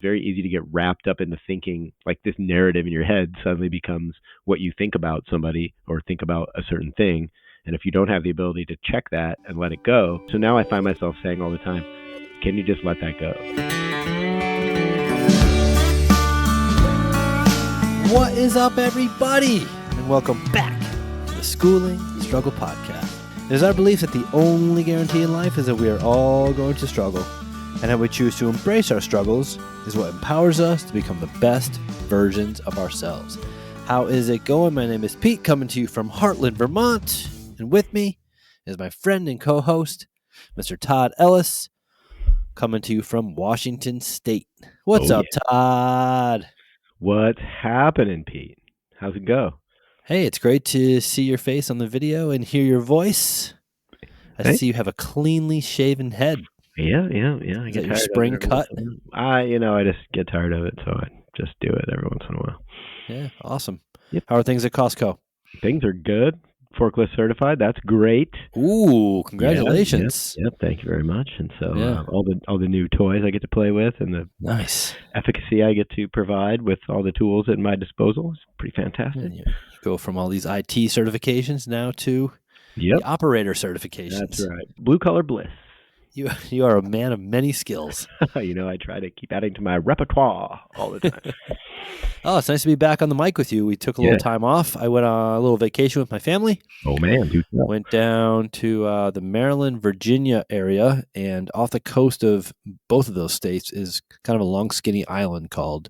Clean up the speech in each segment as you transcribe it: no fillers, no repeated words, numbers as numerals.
Very easy to get wrapped up in the thinking, like this narrative in your head suddenly becomes what you think about somebody or think about a certain thing. And if you don't have the ability to check that and let it go, so now I find myself saying all the time, can you just let that go? What is up, everybody? And welcome back to the Schooling Struggle Podcast. It is our belief that the only guarantee in life is that we are all going to struggle, and how we choose to embrace our struggles is what empowers us to become the best versions of ourselves. How is it going? My name is Pete, coming to you from Heartland, Vermont, and with me is my friend and co-host, Mr. Todd Ellis, coming to you from Washington State. What's up, Todd? What's happening, Pete? How's it go? Hey, it's great to see your face on the video and hear your voice. I see you have a cleanly shaven head. Yeah. I get your spring cut? I just get tired of it, so I just do it every once in a while. Yeah, awesome. Yep. How are things at Costco? Things are good. Forklift certified. That's great. Ooh, congratulations! Yep, thank you very much. And so all the new toys I get to play with, and the nice efficacy I get to provide with all the tools at my disposal is pretty fantastic. And you go from all these IT certifications now to the operator certifications. That's right. Blue collar bliss. You are a man of many skills. I try to keep adding to my repertoire all the time. Oh, it's nice to be back on the mic with you. We took a little time off. I went on a little vacation with my family. Oh, man. Went down to the Maryland, Virginia area, and off the coast of both of those states is kind of a long, skinny island called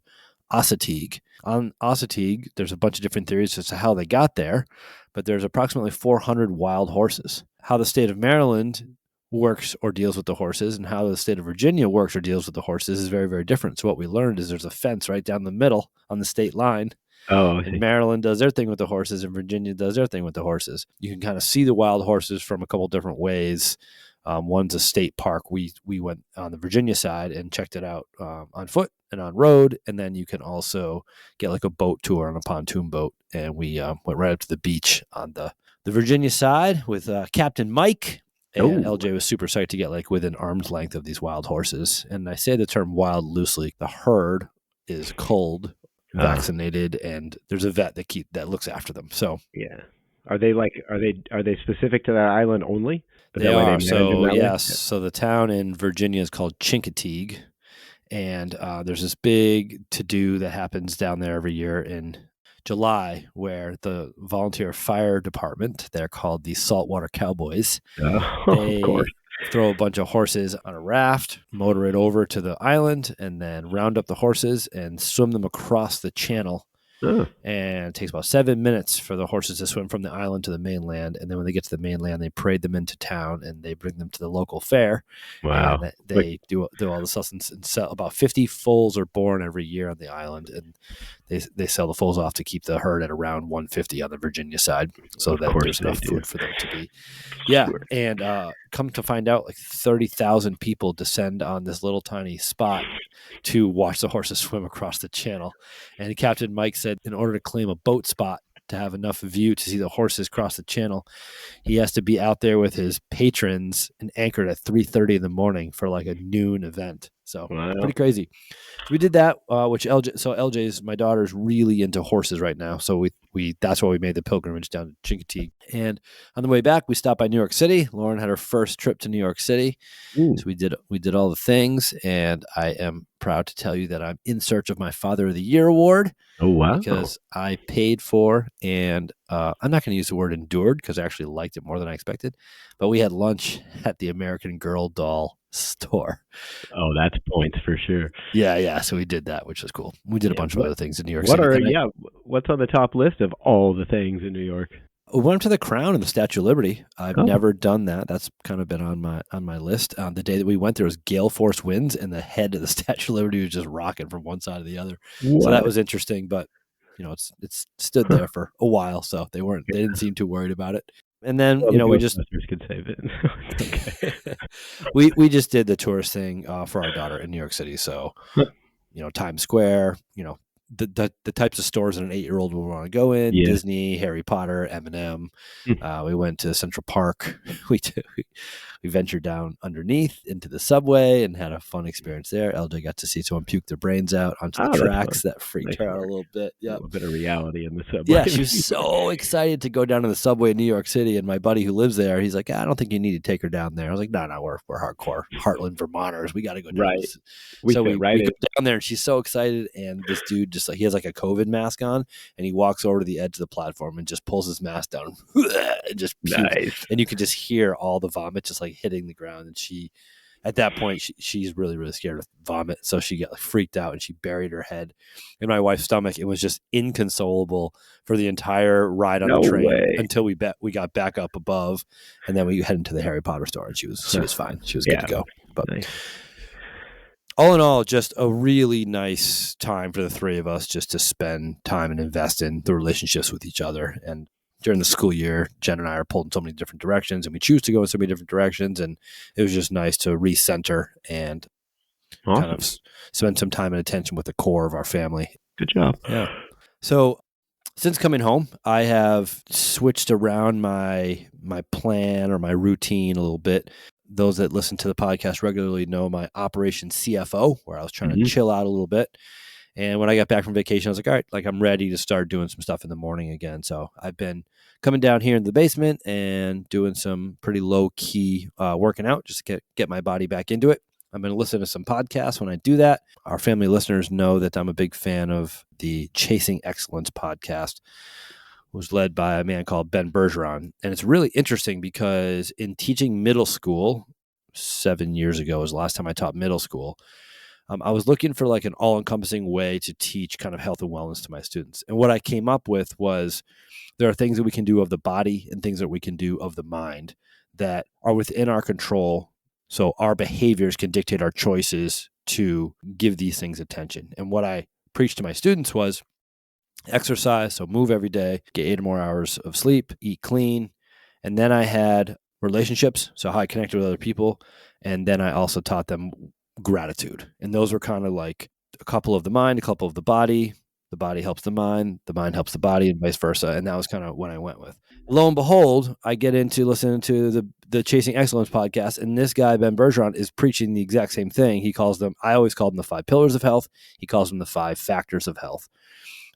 Assateague. On Assateague, there's a bunch of different theories as to how they got there, but there's approximately 400 wild horses. How the state of Maryland works or deals with the horses and how the state of Virginia works or deals with the horses is very, very different. So what we learned is there's a fence right down the middle on the state line. And Maryland does their thing with the horses and Virginia does their thing with the horses. You can kind of see the wild horses from a couple different ways. One's a state park. We went on the Virginia side and checked it out on foot and on road. And then you can also get like a boat tour on a pontoon boat. And we went right up to the beach on the Virginia side with Captain Mike. And LJ was super psyched to get like within arm's length of these wild horses. And I say the term wild loosely. The herd is culled, vaccinated, and there's a vet that looks after them. So are they specific to that island only? They are. So yes. So the town in Virginia is called Chincoteague, and there's this big to-do that happens down there every year in July, where the volunteer fire department, they're called the Saltwater Cowboys. They throw a bunch of horses on a raft, motor it over to the island, and then round up the horses and swim them across the channel. And it takes about 7 minutes for the horses to swim from the island to the mainland. And then when they get to the mainland, they parade them into town and they bring them to the local fair. Wow. And they do all the sustenance and sell. About 50 foals are born every year on the island. And they sell the foals off to keep the herd at around 150 on the Virginia side. So that there's enough food for them to be. Yeah. Sure. And come to find out, like 30,000 people descend on this little tiny spot to watch the horses swim across the channel. And Captain Mike said in order to claim a boat spot to have enough view to see the horses cross the channel, he has to be out there with his patrons and anchored at 3:30 in the morning for like a noon event. So pretty crazy. So we did that, which LJ's, my daughter's really into horses right now. So that's why we made the pilgrimage down to Chincoteague. And on the way back, we stopped by New York City. Lauren had her first trip to New York City. So we did all the things, and I am proud to tell you that I'm in search of my Father of the Year award. Oh, wow. Because I paid for, and I'm not going to use the word endured because I actually liked it more than I expected, but we had lunch at the American Girl doll store. Oh, that's points for sure. Yeah. So we did that, which was cool. We did a bunch of other things in New York City. What's on the top list of all the things in New York? We went up to the Crown and the Statue of Liberty. I've never done that. That's kind of been on my list. The day that we went, there was gale force winds, and the head of the Statue of Liberty was just rocking from one side to the other. What? So that was interesting. But it's stood there for a while, so they didn't seem too worried about it. And then we just could save it. Okay. we just did the tourist thing for our daughter in New York City. So Times Square, the types of stores that an 8-year-old would want to go in, Disney, Harry Potter, M&M. We went to Central Park. We ventured down underneath into the subway and had a fun experience there. LJ got to see someone puke their brains out onto the Oh, that's tracks. fun. That freaked Nice her out a work. little bit. A Yep. little bit of reality in the subway. Yeah, she was so excited to go down to the subway in New York City. And my buddy who lives there, he's like, I don't think you need to take her down there. I was like, no, we're hardcore Heartland Vermonters. We got to go down. Right. So fit we right go in. down there, and she's so excited. And this dude just he has like a COVID mask on, and he walks over to the edge of the platform and just pulls his mask down and just pukes. Nice. And you can just hear all the vomit just like hitting the ground. And she, at that point, she's really, really scared of vomit. So she got freaked out and she buried her head in my wife's stomach. It was just inconsolable for the entire ride on the train until we got back up above, and then we headed to the Harry Potter store, and she was fine. She was good to go. But nice. All in all, just a really nice time for the three of us just to spend time and invest in the relationships with each other. And during the school year, Jen and I are pulled in so many different directions, and we choose to go in so many different directions. And it was just nice to recenter and kind of spend some time and attention with the core of our family. Good job. Yeah. So since coming home, I have switched around my plan or my routine a little bit. Those that listen to the podcast regularly know my Operation CFO, where I was trying to chill out a little bit. And when I got back from vacation, I was like, all right, like I'm ready to start doing some stuff in the morning again. So I've been coming down here in the basement and doing some pretty low key working out just to get my body back into it. I'm going to listen to some podcasts when I do that. Our family listeners know that I'm a big fan of the Chasing Excellence podcast, was led by a man called Ben Bergeron. And it's really interesting because in teaching middle school, 7 years ago was the last time I taught middle school, I was looking for like an all-encompassing way to teach kind of health and wellness to my students. And what I came up with was there are things that we can do of the body and things that we can do of the mind that are within our control. So our behaviors can dictate our choices to give these things attention. And what I preached to my students was exercise, so move every day, get 8 or more hours of sleep, eat clean. And then I had relationships, so how I connected with other people. And then I also taught them gratitude. And those were kind of like a couple of the mind, a couple of the body. The body helps the mind helps the body, and vice versa. And that was kind of what I went with. Lo and behold, I get into listening to the Chasing Excellence podcast, and this guy, Ben Bergeron, is preaching the exact same thing. He calls them, I always call them the 5 pillars of health. He calls them the 5 factors of health.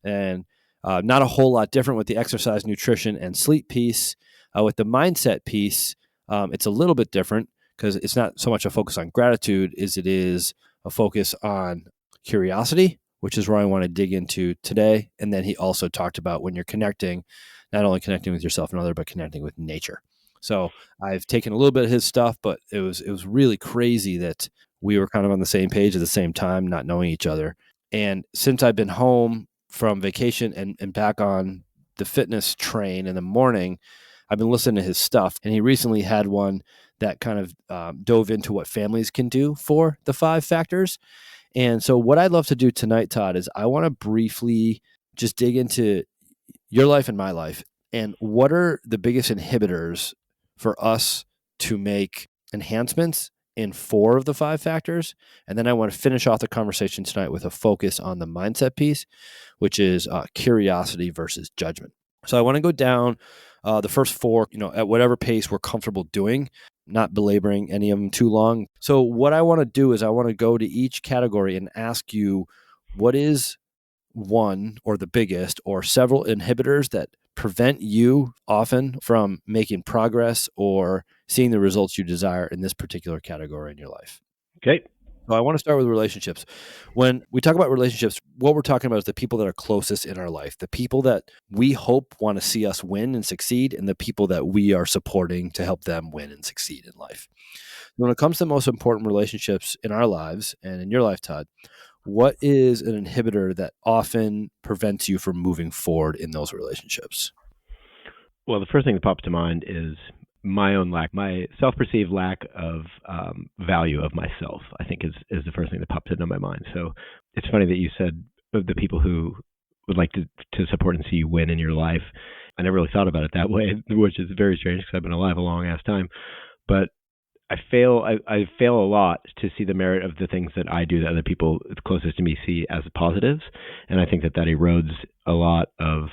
And not a whole lot different with the exercise, nutrition, and sleep piece. With the mindset piece, it's a little bit different because it's not so much a focus on gratitude as it is a focus on curiosity, which is where I want to dig into today. And then he also talked about when you're connecting, not only connecting with yourself and other, but connecting with nature. So I've taken a little bit of his stuff, but it was really crazy that we were kind of on the same page at the same time, not knowing each other. And since I've been home from vacation and back on the fitness train in the morning, I've been listening to his stuff. And he recently had one that kind of dove into what families can do for the 5 factors. And so what I'd love to do tonight, Todd, is I want to briefly just dig into your life and my life. And what are the biggest inhibitors for us to make enhancements in 4 of the 5 factors? And then I want to finish off the conversation tonight with a focus on the mindset piece, which is curiosity versus judgment. So I want to go down the first 4, at whatever pace we're comfortable doing, not belaboring any of them too long. So what I want to do is I want to go to each category and ask you, what is one or the biggest or several inhibitors that prevent you often from making progress or seeing the results you desire in this particular category in your life? Okay. So I want to start with relationships. When we talk about relationships, what we're talking about is the people that are closest in our life, the people that we hope want to see us win and succeed, and the people that we are supporting to help them win and succeed in life. When it comes to the most important relationships in our lives and in your life, Todd, what is an inhibitor that often prevents you from moving forward in those relationships? Well, the first thing that pops to mind is my own lack, my self-perceived lack of value of myself, I think is the first thing that pops into my mind. So it's funny that you said the people who would like to support and see you win in your life. I never really thought about it that way, which is very strange because I've been alive a long ass time. But I fail a lot to see the merit of the things that I do that other people closest to me see as positives. And I think that erodes a lot of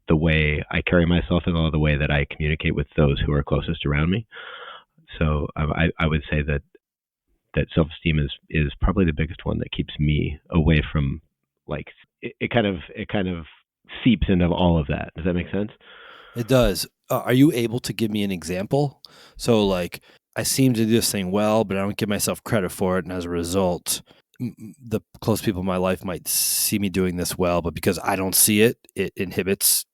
the way I carry myself and a lot of the way that I communicate with those who are closest around me. So I would say that self-esteem is probably the biggest one that keeps me away from, like, it kind of seeps into all of that. Does that make sense? It does. Are you able to give me an example? So, like, I seem to do this thing well, but I don't give myself credit for it. And as a result, the close people in my life might see me doing this well, but because I don't see it, it inhibits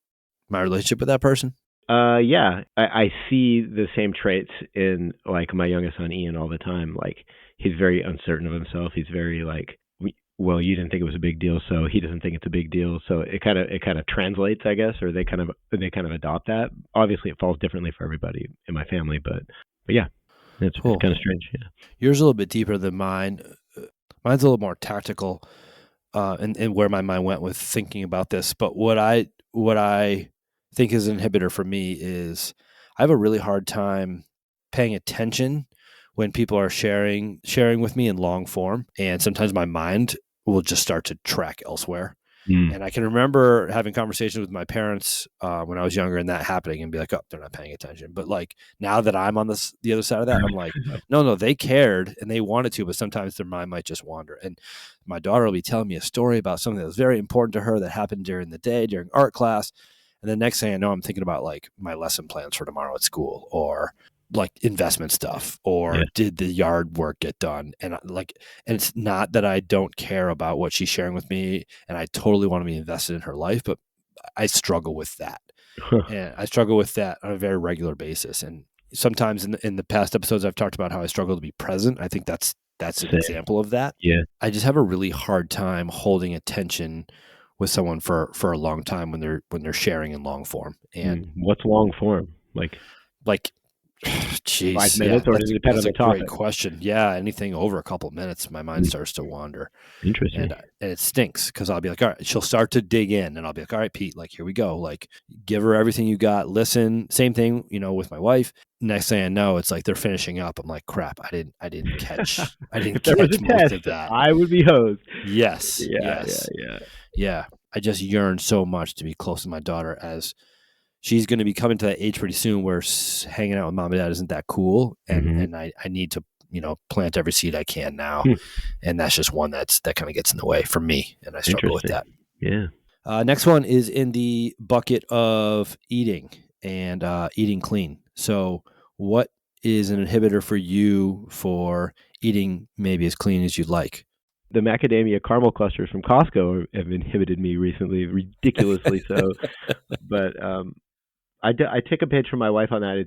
my relationship with that person. Yeah, I see the same traits in, like, my youngest son Ian all the time. Like, he's very uncertain of himself. He's very like, well, you didn't think it was a big deal, so he doesn't think it's a big deal. So it kind of translates, I guess, or they kind of adopt that. Obviously, it falls differently for everybody in my family, but yeah, it's Cool. kind of strange. Yeah. Yours is a little bit deeper than mine. Mine's a little more tactical, and where my mind went with thinking about this. But what I think is an inhibitor for me is I have a really hard time paying attention when people are sharing with me in long form, and sometimes my mind will just start to track elsewhere. And I can remember having conversations with my parents when I was younger and that happening and be like, oh, they're not paying attention. But like now that I'm on the other side of that, I'm like, no, they cared and they wanted to, but sometimes their mind might just wander. And my daughter will be telling me a story about something that was very important to her that happened during the day, during art class. And the next thing I know, I'm thinking about like my lesson plans for tomorrow at school, or like investment stuff, or Yeah. did the yard work get done? And it's not that I don't care about what she's sharing with me and I totally want to be invested in her life, but I struggle with that. And I struggle with that on a very regular basis. And sometimes in the past episodes, I've talked about how I struggle to be present. I think that's an Same. example of that. Yeah. I just have a really hard time holding attention with someone for a long time when they're sharing in long form. And What's long form? Like geez, 5 minutes, or does it depend on that's the a great topic? question. Yeah, anything over a couple minutes, my mind starts to wander. Interesting. And it stinks because I'll be like, all right, she'll start to dig in and I'll be like, all right, Pete, like, here we go. Like, give her everything you got. Listen, same thing, with my wife. Next thing I know, it's like they're finishing up. I'm like, crap, I didn't catch If there was a most test, of that. I would be hosed. Yes. Yeah. Yeah. I just yearn so much to be close to my daughter, as she's going to be coming to that age pretty soon where hanging out with mom and dad isn't that cool. And I need to, plant every seed I can now. And that's just one that kind of gets in the way for me. And I struggle with that. Yeah. Next one is in the bucket of eating and eating clean. So what is an inhibitor for you for eating maybe as clean as you'd like? The macadamia caramel clusters from Costco have inhibited me recently, ridiculously so. But I take a page from my wife on that.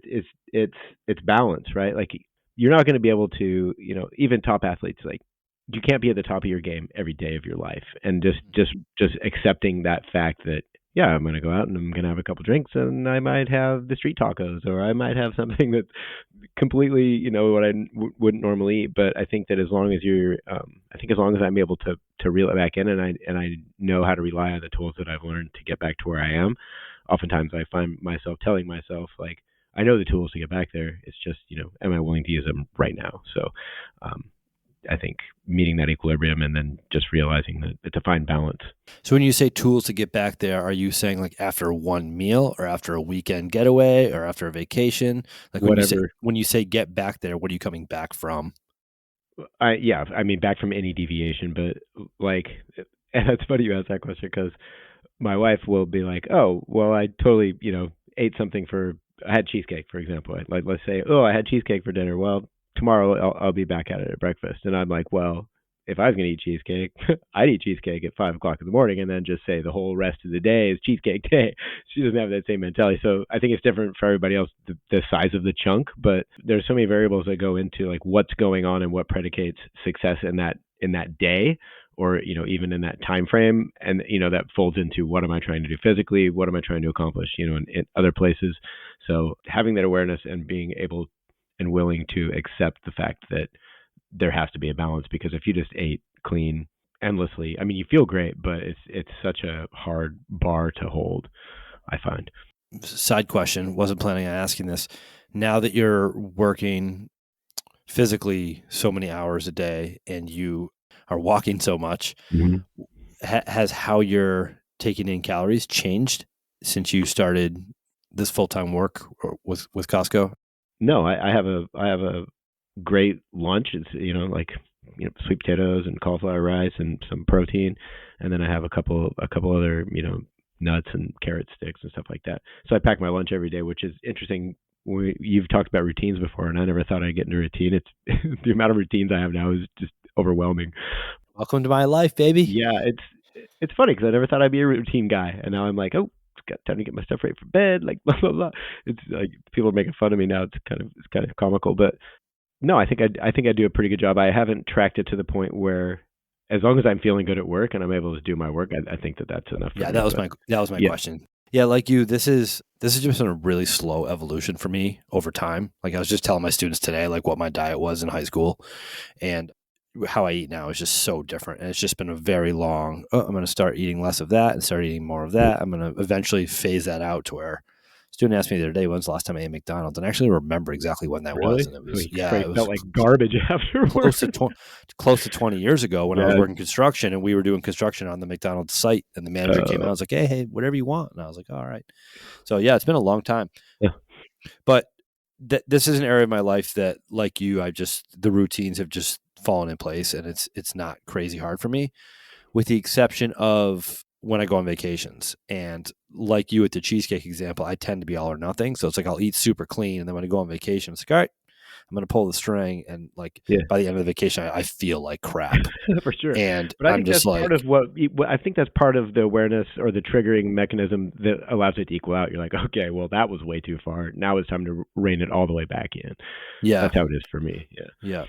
It's balance, right? Like, you're not going to be able to, even top athletes, like, you can't be at the top of your game every day of your life. And just accepting that fact that, yeah, I'm going to go out and I'm going to have a couple drinks and I might have the street tacos, or I might have something that's completely, what I wouldn't normally eat. But I think that as long as as long as I'm able to reel it back in, and I know how to rely on the tools that I've learned to get back to where I am, oftentimes I find myself telling myself, like, I know the tools to get back there. It's just, am I willing to use them right now? So I think meeting that equilibrium and then just realizing that it's a fine balance. So when you say tools to get back there, are you saying like after one meal, or after a weekend getaway, or after a vacation? Like when you say get back there, what are you coming back from? I mean, back from any deviation, but like, and it's funny you ask that question, because my wife will be like, oh, well, I totally, ate something I had cheesecake, for example. Like, let's say, oh, I had cheesecake for dinner. Well, tomorrow I'll be back at it at breakfast. And I'm like, well, if I was going to eat cheesecake, I'd eat cheesecake at 5 o'clock in the morning and then just say the whole rest of the day is cheesecake day. She doesn't have that same mentality. So I think it's different for everybody else, the size of the chunk, but there's so many variables that go into like what's going on and what predicates success in that day, or, even in that time frame. And, that folds into what am I trying to do physically? What am I trying to accomplish, in other places? So having that awareness and being able and willing to accept the fact that there has to be a balance, because if you just ate clean endlessly, I mean, you feel great, but it's such a hard bar to hold, I find. Side question, wasn't planning on asking this. Now that you're working physically so many hours a day and you are walking so much, has how you're taking in calories changed since you started this full-time work with Costco? No, I have a great lunch. It's like sweet potatoes and cauliflower rice and some protein, and then I have a couple other nuts and carrot sticks and stuff like that. So I pack my lunch every day, which is interesting. You've talked about routines before, and I never thought I'd get into a routine. It's the amount of routines I have now is just overwhelming. Welcome to my life, baby. Yeah, it's funny because I never thought I'd be a routine guy, and now I'm like, oh, it's got time to get my stuff ready for bed. Like blah blah blah. It's like people are making fun of me now. It's kind of comical, but no, I think I do a pretty good job. I haven't tracked it to the point where, as long as I'm feeling good at work and I'm able to do my work, I think that's enough. Yeah, for that me, was but my yeah, question. Yeah, like you, this is just been a really slow evolution for me over time. Like I was just telling my students today, like what my diet was in high school, and how I eat now is just so different. And it's just been a very long. Oh, I'm going to start eating less of that and start eating more of that. I'm going to eventually phase that out to where. A student asked me the other day, when's the last time I ate McDonald's? And I actually remember exactly when that was. really. And it So was, you yeah, probably it was felt like garbage afterwards. close to 20 years ago when I was Yeah. working construction, and we were doing construction on the McDonald's site, and the manager came out and was like, hey, whatever you want. And I was like, all right. So yeah, it's been a long time, Yeah. but this is an area of my life that, like you, the routines have just fallen in place, and it's not crazy hard for me, with the exception of when I go on vacations. And like you with the cheesecake example, I tend to be all or nothing. So it's like I'll eat super clean, and then when I go on vacation, it's like, all right, I'm going to pull the string. And like Yeah. by the end of the vacation, I feel like crap. For sure. And But I I'm think that's just part like, of what I think that's part of the awareness or the triggering mechanism that allows it to equal out. You're like, okay, well, that was way too far. Now it's time to rein it all the way back in. yeah, That's how it is for me. Yeah. yeah.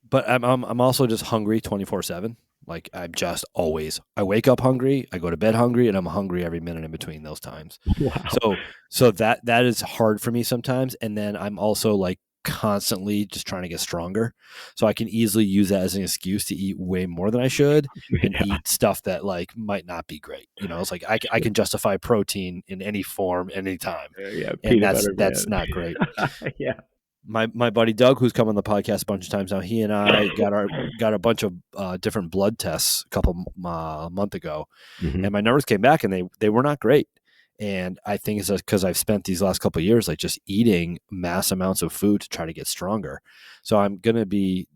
But I'm also just hungry 24/7. Like I'm just always, I wake up hungry, I go to bed hungry, and I'm hungry every minute in between those times. Wow. So that is hard for me sometimes. And then I'm also like constantly just trying to get stronger. So I can easily use that as an excuse to eat way more than I should and Yeah. eat stuff that like might not be great. It's like I Sure. can justify protein in any form, anytime. Yeah. And Peanut that's butter, that's man. not great. Yeah. My buddy Doug, who's come on the podcast a bunch of times now, he and I got a bunch of different blood tests a couple month ago, Hmm. and my numbers came back, and they were not great. And I think it's because I've spent these last couple of years like just eating mass amounts of food to try to get stronger. So I'm gonna be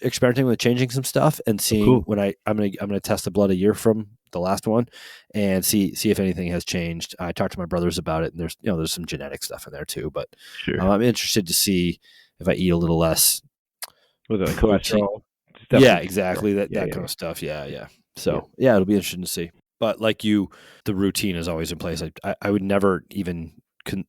experimenting with changing some stuff and Oh, seeing cool. when I'm gonna test the blood a year from the last one and see if anything has changed. I talked to my brothers about it, and there's some genetic stuff in there too. But Sure. I'm interested to see if I eat a little less Was it like protein. cholesterol? Stuff Yeah, from yeah, exactly, that yeah, that yeah, kind of stuff. Yeah, yeah. yeah. So yeah, it'll be interesting to see. But like you, the routine is always in place. I would never even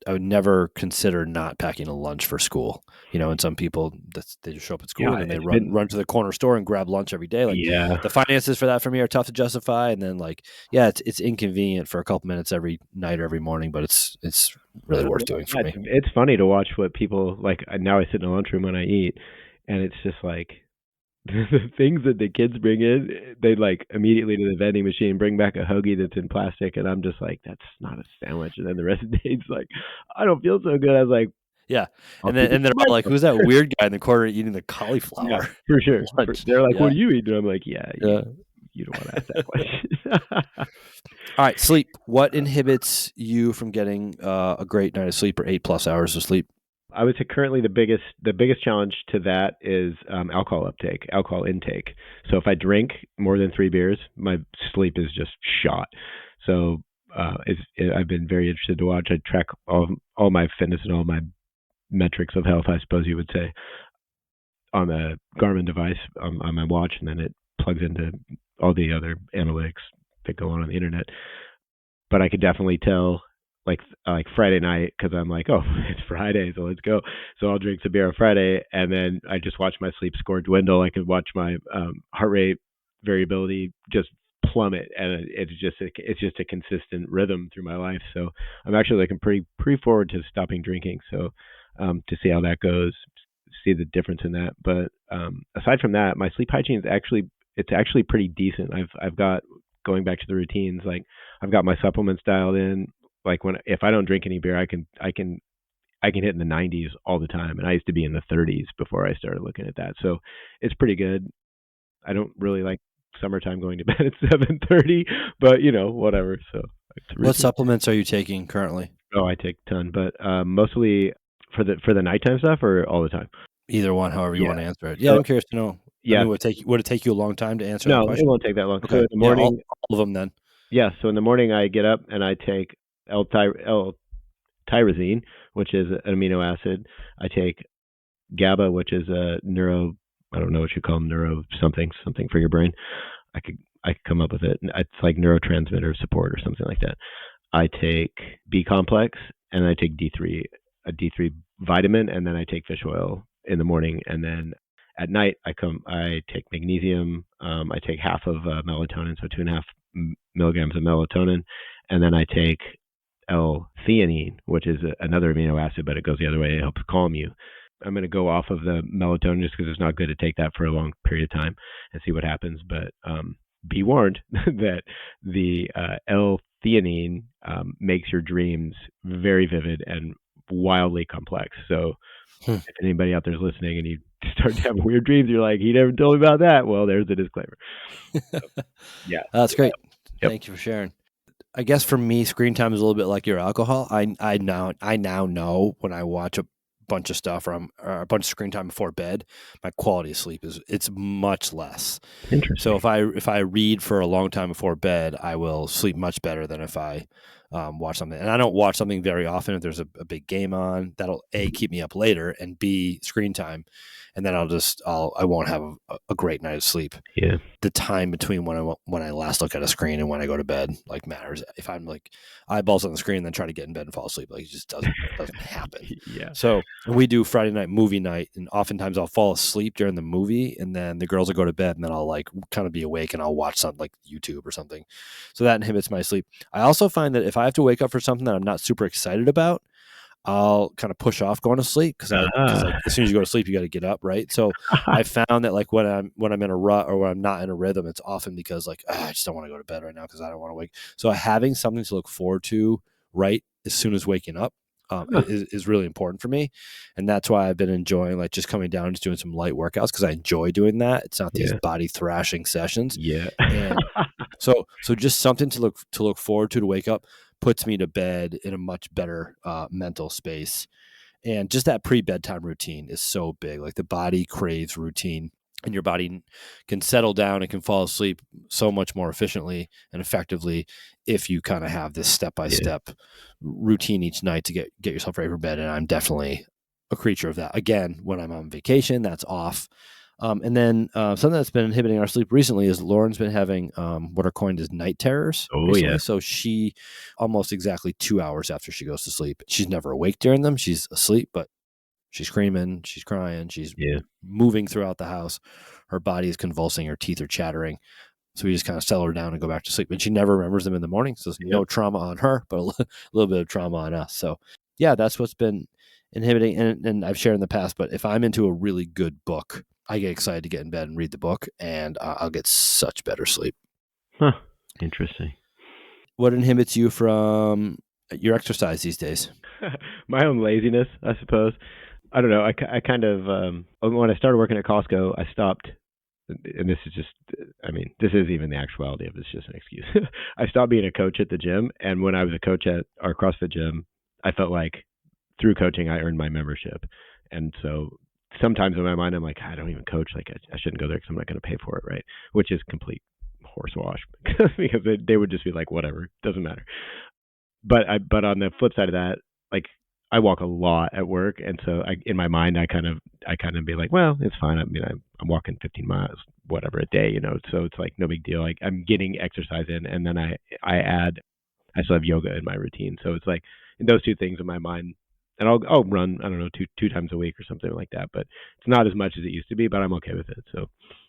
I would never consider not packing a lunch for school. And some people they just show up at school Yeah, and then they it's been run to the corner store and grab lunch every day. Like yeah. the finances for that for me are tough to justify. And then like yeah, it's inconvenient for a couple minutes every night or every morning, but it's really worth doing for me. It's funny to watch what people like. Now I sit in the lunchroom when I eat, and it's just like the things that the kids bring in. They like immediately to the vending machine bring back a hoagie that's in plastic, and I'm just like, that's not a sandwich. And then the rest of the day, it's like, I don't feel so good. I was like, Yeah, I'll and keep it they're for all like, myself. "Who's that weird guy in the corner eating the Yeah, cauliflower for sure. lunch?" They're like, what Yeah, do you eat? And I'm like, yeah, yeah. you don't want to ask that question. All right, sleep. What inhibits you from getting a great night of sleep or 8+ hours of sleep? I would say currently the biggest challenge to that is alcohol intake. So if I drink more than 3 beers, my sleep is just shot. So I've been very interested to watch. I track all my fitness and all my metrics of health, I suppose you would say, on a Garmin device on my watch, and then it plugs into all the other analytics that go on the internet. But I could definitely tell like Friday night because I'm like, oh, it's Friday, so let's go. So I'll drink some beer on Friday, and then I just watch my sleep score dwindle. I could watch my heart rate variability just plummet, and it's just a consistent rhythm through my life. So I'm actually looking pretty forward to stopping drinking. So to see how that goes, see the difference in that. But aside from that, my sleep hygiene is actually pretty decent. I've got going back to the routines, like I've got my supplements dialed in. Like if I don't drink any beer, I can hit in the 90s all the time, and I used to be in the 30s before I started looking at that. So it's pretty good. I don't really like summertime going to bed at 7:30, but whatever. So it's What routine. supplements are you taking currently? Oh, I take a ton, but mostly For the nighttime stuff or all the time? Either one, however you Yeah. want to answer it. Yeah, So I'm curious to know. I yeah, mean, would it take you a long time to answer that no, it question? won't take that long. So Okay. in the Yeah, morning, all of them then. yeah, so in the morning I get up and I take L-tyrosine, which is an amino acid. I take GABA, which is a neuro, I don't know what you call them, neuro something for your brain. I could come up with it. It's like neurotransmitter support or something like that. I take B complex and I take D3, a D3 vitamin, and then I take fish oil in the morning, and then at night I take magnesium. I take half of melatonin, so 2.5 milligrams of melatonin, and then I take L-theanine, which is another amino acid, but it goes the other way. It helps calm you. I'm going to go off of the melatonin just because it's not good to take that for a long period of time and see what happens. But be warned that the L-theanine makes your dreams very vivid and wildly complex. So if anybody out there is listening and you start to have weird dreams, you're like, he never told me about that. Well, there's the disclaimer. So, yeah. That's great. Yep. Thank you for sharing. I guess for me, screen time is a little bit like your alcohol. I now know when I watch a bunch of stuff or a bunch of screen time before bed, my quality of sleep it's much less. Interesting. So if I read for a long time before bed, I will sleep much better than if I watch something. And I don't watch something very often. If there's a big game on, that'll A, keep me up later, and B, screen time, and then I won't have a great night of sleep. Yeah. The time between when I last look at a screen and when I go to bed like matters. If I'm like eyeballs on the screen and then try to get in bed and fall asleep, like it just doesn't happen. Yeah. So we do Friday night movie night, and oftentimes I'll fall asleep during the movie, and then the girls will go to bed, and then I'll like kind of be awake and I'll watch something like YouTube or something. So that inhibits my sleep. I also find that if I have to wake up for something that I'm not super excited about, I'll kind of push off going to sleep because like as soon as you go to sleep, you got to get up, right? So I found that like when I'm in a rut or when I'm not in a rhythm, it's often because like I just don't want to go to bed right now because I don't want to wake. So having something to look forward to right as soon as waking up is really important for me, and that's why I've been enjoying like just coming down and just doing some light workouts because I enjoy doing that. It's not these body thrashing sessions. Yeah. And so just something to look forward to wake up puts me to bed in a much better mental space. And just that pre-bedtime routine is so big. Like the body craves routine, and your body can settle down and can fall asleep so much more efficiently and effectively if you kind of have this step-by-step routine each night to get yourself ready for bed. And I'm definitely a creature of that. Again, when I'm on vacation, that's off. And then something that's been inhibiting our sleep recently is Lauren's been having what are coined as night terrors. Oh, recently. yeah. So she almost exactly 2 hours after she goes to sleep, she's never awake during them. She's asleep, but she's screaming, she's crying, she's moving throughout the house. Her body is convulsing, her teeth are chattering. So we just kind of settle her down and go back to sleep. And she never remembers them in the morning. So there's no trauma on her, but a little bit of trauma on us. So yeah, that's what's been inhibiting. And I've shared in the past, but if I'm into a really good book, I get excited to get in bed and read the book, and I'll get such better sleep. Huh. Interesting. What inhibits you from your exercise these days? My own laziness, I suppose. I don't know. I kind of, when I started working at Costco, I stopped, and this is just, I mean, this is even the actuality of it. It's just an excuse. I stopped being a coach at the gym, and when I was a coach at our CrossFit gym, I felt like through coaching, I earned my membership. And so sometimes in my mind, I'm like, I don't even coach. Like, I shouldn't go there because I'm not going to pay for it, right? Which is complete horsewash because they would just be like, whatever, doesn't matter. But on the flip side of that, like I walk a lot at work, and so in my mind, I kind of be like, well, it's fine. I mean, I'm walking 15 miles, whatever, a day, so it's like no big deal. Like I'm getting exercise in, and then I still have yoga in my routine, so it's like those two things in my mind. And I'll run, I don't know, two times a week or something like that, but it's not as much as it used to be, but I'm okay with it. So,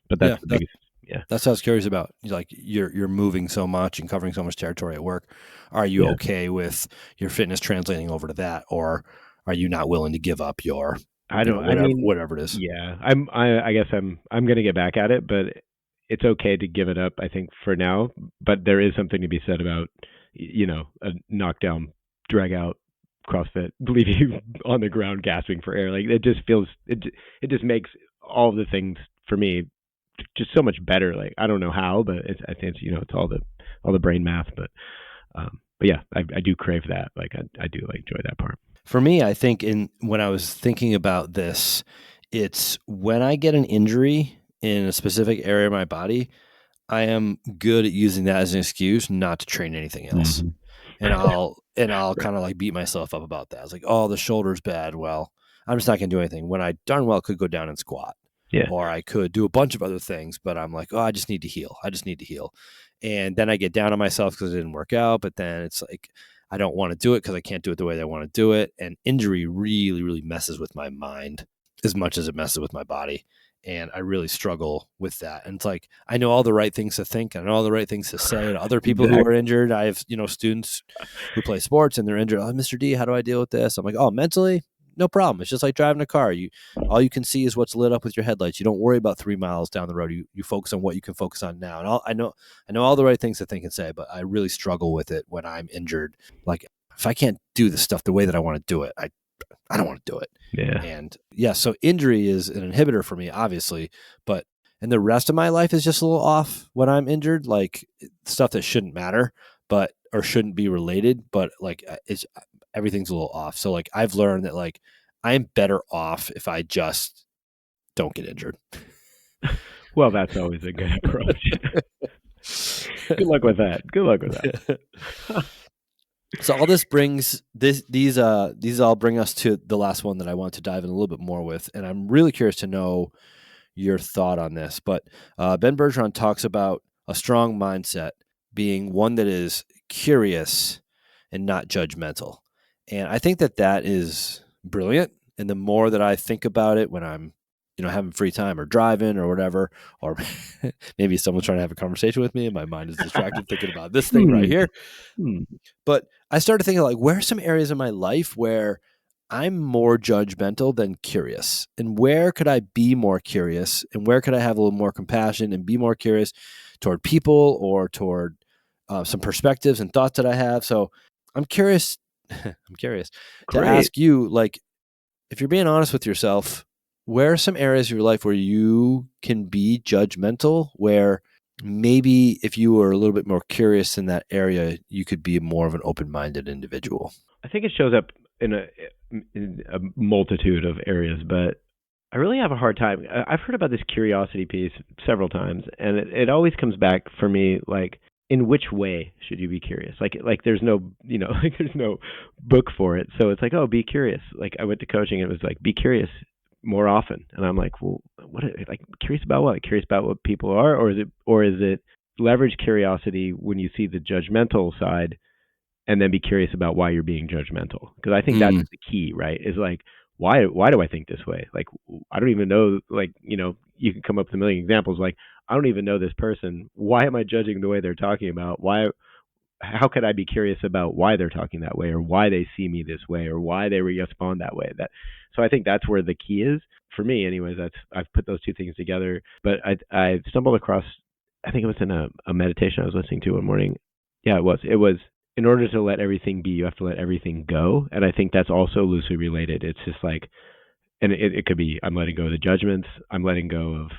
but that's the biggest. Yeah. That's what I was curious about. Like you're moving so much and covering so much territory at work. Are you okay with your fitness translating over to that, or are you not willing to give up your whatever it is? Yeah. I guess I'm going to get back at it, but it's okay to give it up, I think, for now. But there is something to be said about, a knockdown, drag out CrossFit, leave you on the ground gasping for air. Like it just feels, it just makes all the things for me just so much better. Like I don't know how, but I think it's all the brain math. But yeah, I do crave that. Like I do like enjoy that part. For me, I think when I was thinking about this, it's when I get an injury in a specific area of my body, I am good at using that as an excuse not to train anything else. And I'll Right. kind of like beat myself up about that. It's like, oh, the shoulder's bad. Well, I'm just not gonna do anything. When I darn well could go down and squat. Yeah. Or I could do a bunch of other things, but I'm like, oh, I just need to heal. I just need to heal. And then I get down on myself because it didn't work out. But then it's like, I don't want to do it because I can't do it the way that I want to do it. And injury really, really messes with my mind as much as it messes with my body. And I really struggle with that. And it's like, I know all the right things to think. I know all the right things to say to other people who are Exactly. injured. I have, students who play sports and they're injured. Oh, Mr. D, how do I deal with this? I'm like, oh, mentally, no problem. It's just like driving a car. All you can see is what's lit up with your headlights. You don't worry about 3 miles down the road. You focus on what you can focus on now. And I know all the right things to think and say, but I really struggle with it when I'm injured. Like if I can't do the stuff the way that I want to do it, I don't want to do it. Yeah. And yeah, so injury is an inhibitor for me, obviously, but and the rest of my life is just a little off when I'm injured, like stuff that shouldn't matter, but or shouldn't be related, but like it's everything's a little off. So like I've learned that like I'm better off if I just don't get injured. Well, that's always a good approach. Good luck with that. Good luck with that. So all this brings these all bring us to the last one that I want to dive in a little bit more with, and I'm really curious to know your thought on this. But Ben Bergeron talks about a strong mindset being one that is curious and not judgmental, and I think that is brilliant. And the more that I think about it when I'm having free time or driving or whatever, or maybe someone's trying to have a conversation with me and my mind is distracted thinking about this thing right here. But I started thinking like, where are some areas in my life where I'm more judgmental than curious? And where could I be more curious? And where could I have a little more compassion and be more curious toward people or toward some perspectives and thoughts that I have? So I'm curious. I'm curious to Great. ask you, like, if you're being honest with yourself, where are some areas of your life where you can be judgmental, where maybe if you were a little bit more curious in that area, you could be more of an open-minded individual? I think it shows up in a multitude of areas, but I really have a hard time. I've heard about this curiosity piece several times, and it always comes back for me like, in which way should you be curious? Like there's no, like there's no book for it. So it's like, oh, be curious. Like I went to coaching and it was like, be curious more often. And I'm like, well, what, like curious about what? Curious about what people are, or is it leverage curiosity when you see the judgmental side and then be curious about why you're being judgmental? Because I think that's the key, right? Is like, why do I think this way? Like I don't even know, like, you can come up with a million examples. Like I don't even know this person. Why am I judging the way they're talking about? How could I be curious about why they're talking that way, or why they see me this way, or why they respond that way? So I think that's where the key is for me. Anyways, I've put those two things together. But I stumbled across, I think it was in a meditation I was listening to one morning. Yeah, it was. It was, in order to let everything be, you have to let everything go. And I think that's also loosely related. It's just like, and it could be, I'm letting go of the judgments, I'm letting go of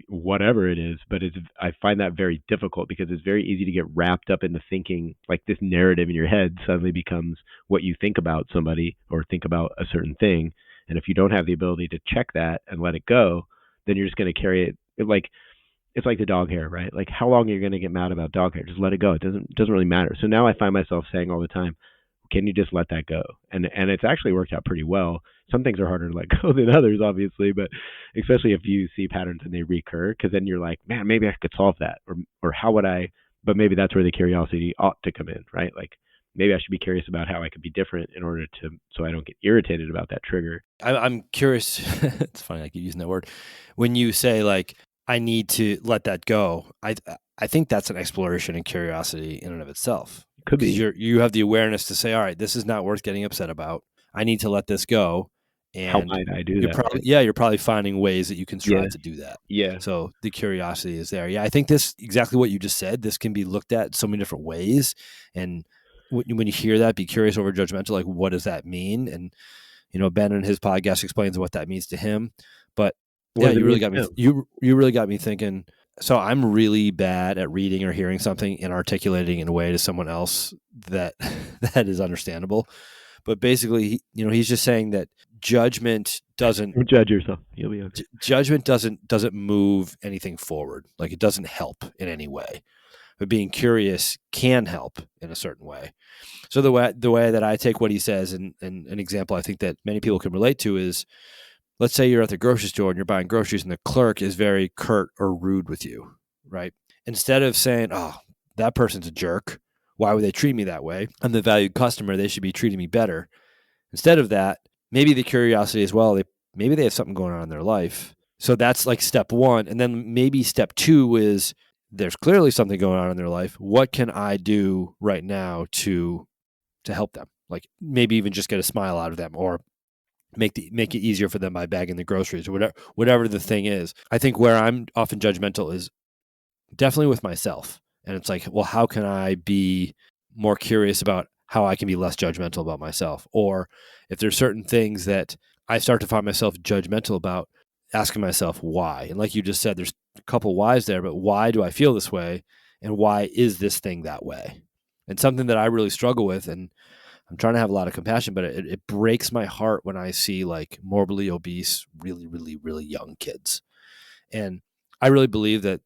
whatever it is, but I find that very difficult because it's very easy to get wrapped up in the thinking, like this narrative in your head suddenly becomes what you think about somebody or think about a certain thing. And if you don't have the ability to check that and let it go, then you're just going to carry it like, it's like the dog hair, right? Like how long are you going to get mad about dog hair? Just let it go. It doesn't really matter. So now I find myself saying all the time, can you just let that go? And it's actually worked out pretty well. Some things are harder to let go than others, obviously, but especially if you see patterns and they recur, because then you're like, man, maybe I could solve that, or how would I? But maybe that's where the curiosity ought to come in, right? Like maybe I should be curious about how I could be different in order to, so I don't get irritated about that trigger. I'm curious. It's funny, like you using that word when you say like I need to let that go. I think that's an exploration and curiosity in and of itself. Could be. You have the awareness to say, all right, this is not worth getting upset about. I need to let this go. How And might I do you're that? probably Right? you're probably finding ways that you can strive to do that. Yeah. So the curiosity is there. Yeah, I think this exactly what you just said. This can be looked at so many different ways. And when you hear that, be curious over judgmental. Like, what does that mean? And Ben in his podcast explains what that means to him. But yeah, you really got me. You really got me thinking. So I'm really bad at reading or hearing something and articulating in a way to someone else that is understandable. But basically, he's just saying that judgment doesn't Judge yourself. You'll be okay. judgment doesn't move anything forward. Like, it doesn't help in any way. But being curious can help in a certain way. So the way that I take what he says, and an example I think that many people can relate to is, let's say you're at the grocery store and you're buying groceries and the clerk is very curt or rude with you, right? Instead of saying, oh, that person's a jerk, why would they treat me that way? I'm the valued customer, they should be treating me better. Instead of that, maybe the curiosity as well, maybe they have something going on in their life. So that's like step one. And then maybe step two is, there's clearly something going on in their life. What can I do right now to help them? Like, maybe even just get a smile out of them, or make it easier for them by bagging the groceries, or whatever the thing is. I think where I'm often judgmental is definitely with myself. And it's like, well, how can I be more curious about how I can be less judgmental about myself? Or if there's certain things that I start to find myself judgmental about, asking myself why. And like you just said, there's a couple whys there, but why do I feel this way? And why is this thing that way? And something that I really struggle with, and I'm trying to have a lot of compassion, but it breaks my heart when I see like morbidly obese, really, really, really young kids. And I really believe that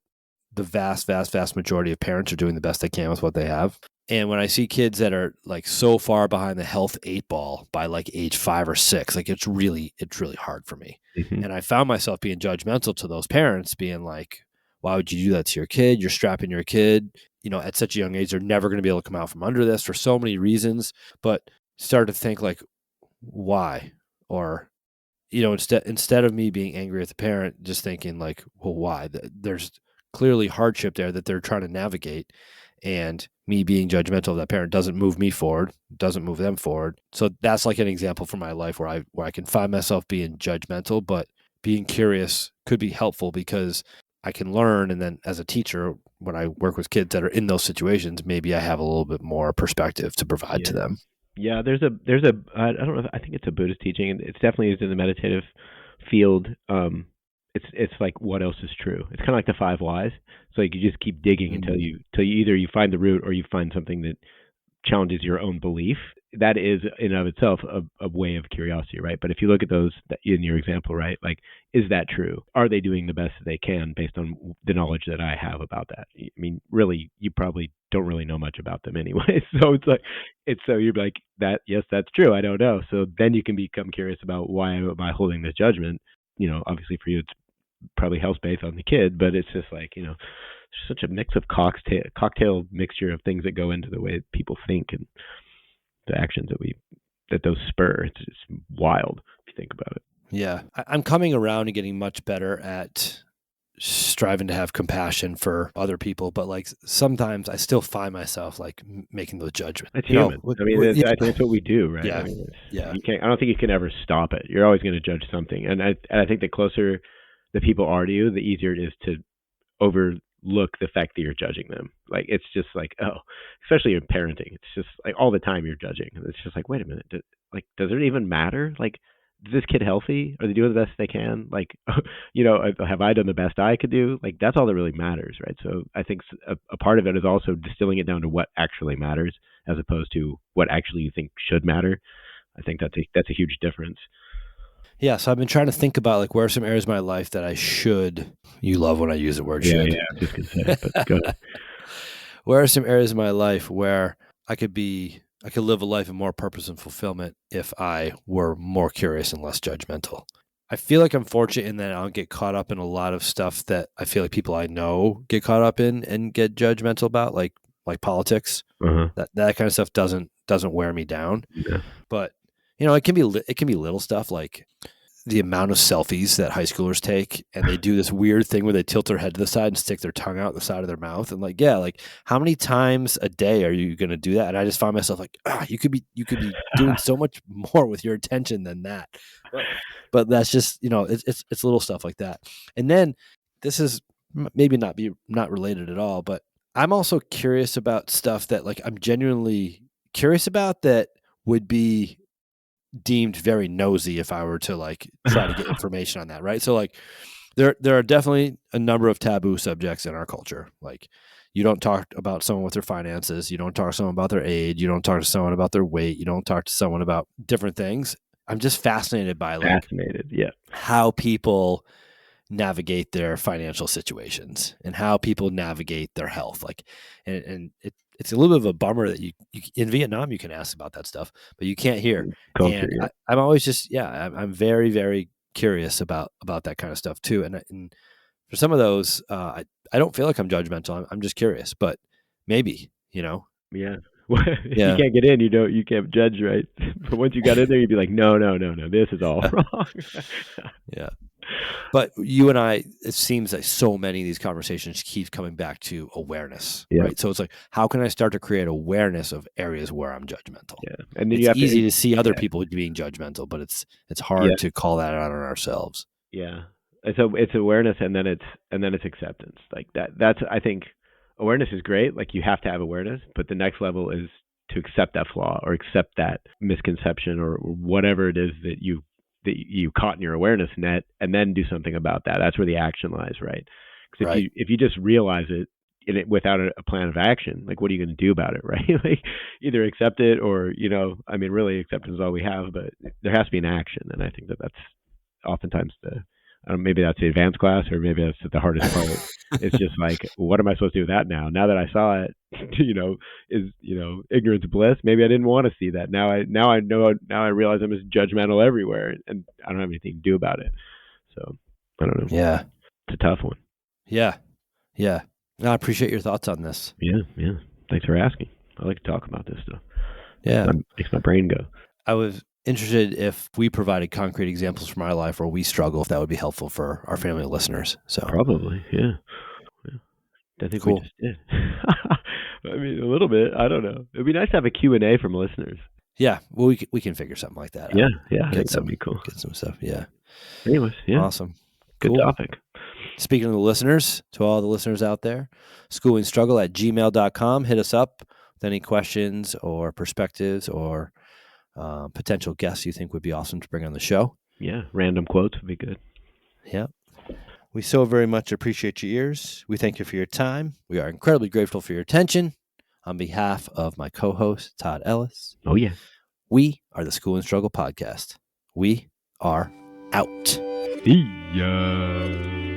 the vast, vast, vast majority of parents are doing the best they can with what they have. And when I see kids that are like so far behind the health 8 ball by like age 5 or 6, like it's really hard for me. Mm-hmm. And I found myself being judgmental to those parents, being like, why would you do that to your kid? You're strapping your kid, at such a young age. They're never going to be able to come out from under this for so many reasons. But start to think like, why? Or, instead of me being angry at the parent, just thinking like, well, why? There's clearly hardship there that they're trying to navigate. And me being judgmental of that parent doesn't move me forward, doesn't move them forward. So that's like an example from my life where I can find myself being judgmental, but being curious could be helpful because I can learn. And then as a teacher, when I work with kids that are in those situations, maybe I have a little bit more perspective to provide to them. Yeah, there's a I don't know, I think it's a Buddhist teaching, and it's definitely used in the meditative field. It's like, what else is true? It's kind of like the 5 whys. So like, you just keep digging until you either you find the root or you find something that challenges your own belief. That is in and of itself a way of curiosity, right? But if you look at those in your example, right, like, is that true? Are they doing the best that they can based on the knowledge that I have about that? I mean, really, you probably don't really know much about them anyway. So so you're like, that, yes, that's true. I don't know. So then you can become curious about, why am I holding this judgment? Obviously for you, it's probably health based on the kid, but it's just like, such a mix of cocktail mixture of things that go into the way people think and the actions that those spur. It's just wild if you think about it. Yeah. I'm coming around and getting much better at striving to have compassion for other people, but like sometimes I still find myself like making those judgments. It's human. I think that's what we do, right? Yeah. I mean, yeah. I don't think you can ever stop it. You're always going to judge something, and I think the closer the people are to you, the easier it is to overlook the fact that you're judging them. Like, it's just like, oh, especially in parenting, it's just like all the time you're judging. It's just like, wait a minute, does it even matter? Like, is this kid healthy? Are they doing the best they can? Like, have I done the best I could do? Like, that's all that really matters, right? So I think a part of it is also distilling it down to what actually matters, as opposed to what actually you think should matter. I think that's a huge difference. Yeah, so I've been trying to think about like, where are some areas of my life that I should. You love when I use the word should. Yeah, I'm just gonna say it, but go ahead. Where are some areas of my life where I could live a life of more purpose and fulfillment if I were more curious and less judgmental? I feel like I'm fortunate in that I don't get caught up in a lot of stuff that I feel like people I know get caught up in and get judgmental about, like politics. Uh-huh. That kind of stuff doesn't wear me down. Yeah. But it can be little stuff like the amount of selfies that high schoolers take, and they do this weird thing where they tilt their head to the side and stick their tongue out the side of their mouth. And like, yeah, like how many times a day are you going to do that? And I just find myself like, you could be doing so much more with your attention than that. But that's just, it's little stuff like that. And then this is maybe not related at all, but I'm also curious about stuff that like I'm genuinely curious about that would be deemed very nosy if I were to like try to get information on that, right? So like there are definitely a number of taboo subjects in our culture. Like, You don't talk about someone with their finances. You don't talk to someone about their age. You don't talk to someone about their weight. You don't talk to someone about different things. I'm just fascinated by Fascinated. Yeah. how people navigate their financial situations and how people navigate their health. And it's a little bit of a bummer that you in Vietnam, you can ask about that stuff, but you can't here. Culture. And Yeah. I'm always just, I'm very, very curious about that kind of stuff too. And for some of those, I don't feel like I'm judgmental. I'm just curious, but maybe, Yeah. Well, if you Yeah. can't get in, you can't judge, right? But once you got in there, you'd be like, no, this is all wrong. Yeah. But you and I, it seems like so many of these conversations keep coming back to awareness, Yeah. right? So it's like, how can I start to create awareness of areas where I'm judgmental? Yeah. And then It's you have easy to to see other yeah. people being judgmental, but it's Yeah. hard to call that out on ourselves. Yeah. So it's awareness, and then it's acceptance. Like that's I think awareness is great. Like you have to have awareness, but the next level is to accept that flaw or accept that misconception or whatever it is that you caught in your awareness net, and then do something about that. That's where the action lies, right? Because Right. if you just realize it without a plan of action, like what are you going to do about it, right? Like either accept it or I mean, really, acceptance is all we have, but there has to be an action, and I think that's oftentimes maybe that's the advanced class, or maybe that's the hardest part. It's just like, what am I supposed to do with that now? Now that I saw it, is ignorance bliss? Maybe I didn't want to see that. Now I know. Now I realize I'm just judgmental everywhere, and I don't have anything to do about it. So I don't know. Yeah. It's a tough one. Yeah. Yeah. No, I appreciate your thoughts on this. Yeah. Thanks for asking. I like to talk about this stuff. Yeah. Makes my brain go. I was interested if we provided concrete examples from our life where we struggle, if that would be helpful for our family listeners. So Probably, yeah. I think cool. we just did. I mean, a little bit. I don't know. It'd be nice to have a Q&A from listeners. Yeah, well, we can figure something like that out. Yeah. I think that'd be cool. Get some stuff. Yeah. Anyways, yeah. Awesome. Good Cool. topic. Speaking of the listeners, to all the listeners out there, schoolingstruggle@gmail.com. Hit us up with any questions or perspectives or potential guests you think would be awesome to bring on the show. Yeah, random quotes would be good. Yeah. We so very much appreciate your ears. We thank you for your time. We are incredibly grateful for your attention. On behalf of my co-host, Todd Ellis. Oh, yeah. We are the School and Struggle Podcast. We are out. See ya.